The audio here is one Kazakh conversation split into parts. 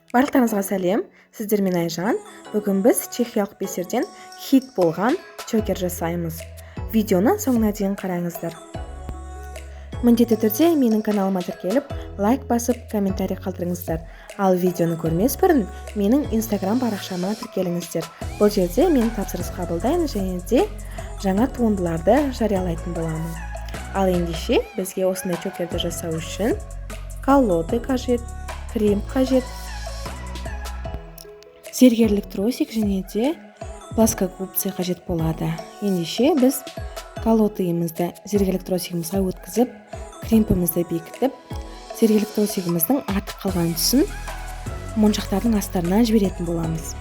Барлықтарыңызға сәлем, сіздермен Айжан. Бүгін біз чехиялық бисерден хит болған чокер жасаймыз. Видеоны соңына дейін қараңыздар. Міндетті түрде менің каналыма тіркеліп, лайк басып, комментарий қалдырыңыздар. Ал видеоны көрмес бұрын менің инстаграм парақшама тіркеліңіздер. Бұл жерде мен тапсырыс қабылдаймын және де жаңа туындыларды жариялайтын боламын. Ал ендеше бізге осындай чокерді жасау үшін колоды қажет, крем қажет, зергерлік тросик және де плоскогубцы қажет болады. Ендеше біз колодыйымызды зергерлік тросигімізге өткізіп, кремпімізді бекітіп, зергерлік тросигіміздің артық қалған тұсын моншақтардың астарына жіберетін боламыз.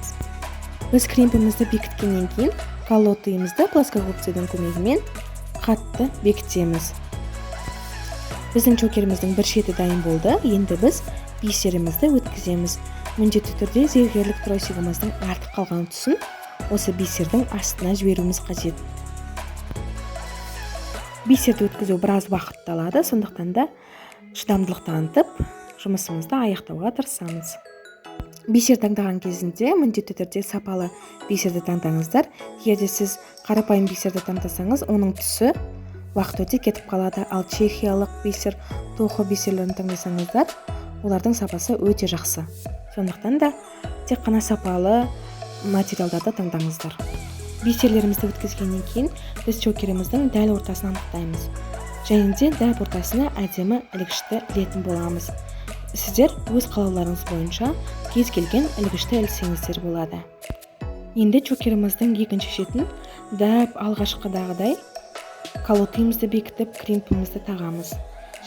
Біз кремпімізді бекіткеннен кейін колодыйымызды плоскогубцыдың көмегімен қатты бекітеміз. Біздің чокеріміздің бір шеті дайын болды. Енді біз бисерімізді өткіземіз. Міндетті түрде зергерлік тросигіміздің артық қалған тұсын осы бисердің астына жіберуіміз қажет. Бисерді өткізу біраз уақытты алады, сондықтан да шыдамдылық танытып, жұмысымызды аяқтауға тырысамыз. Бисер таңдаған кезінде міндетті түрде сапалы бисерді таңдаңыздар. Егер де сіз қарапайым бисерді таңдасаңыз, оның түсі уақыт өте кетіп қалады. Ал чехиялық бисер, тохо бисерлерін таңдасаңыздар, олардың сапасы өте жақсы. Сондықтан да тек қана сапалы материалдарды таңдаңыздар. Бисерлерімізді өткізгеннен кейін біз чокеріміздің дәл ортасын анықтаймыз. Және де дәл ортасына әдемі ілгішті ілетін боламыз. Сіздер өз қалауларыңыз бойынша кез келген ілгішті ілсеңіздер болады. Енді чокеріміздің екінші шетін дәп алғашқыдағыдай колодыйымызды бекітіп, кремпімізді тағамыз.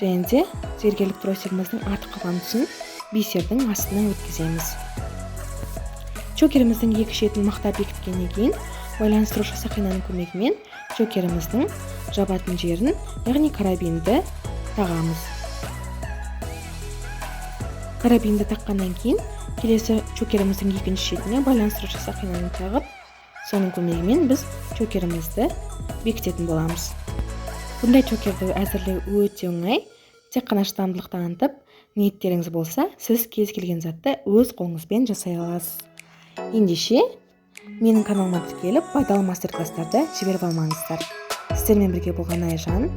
Және де зергерлік тросигіміздің артық қалған тұсын бисердің астына өткіземіз. Чокеріміздің екі шетін мықтап бекіткеннен кейін байланыстырушы сақинаның көмегімен чокеріміздің жабатын жерін, яғни карабинді тағамыз. Карабинді таққаннан кейін келесі чокеріміздің екінші шетіне байланыстырушы сақинаны тағып, соның көмегімен біз чокерімізді бекітетін боламыз. Бұндай чокерді әзірлеу өте оңай. Тек қана шыдамдылық танытып, ниеттеріңіз болса, сіз кез келген затты өз қолыңызбен жасай аласыз. Ендеше менің каналыма тіркеліп, пайдалы мастер-класстарды жіберіп алмаңыздар. Сіздермен бірге болған Айжан.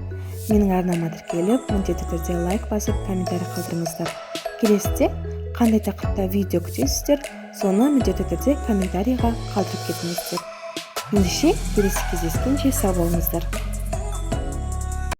Менің арнама тіркеліп, міндетті түрде лайк басып, комментарий қалдырыңыздар. Келесіде қандай тақырыпта видео күтесіздер, соны міндетті түрде комментарийға қалдырып кетіңіздер. Ендеше келесі кездескенше сау болыңыздар.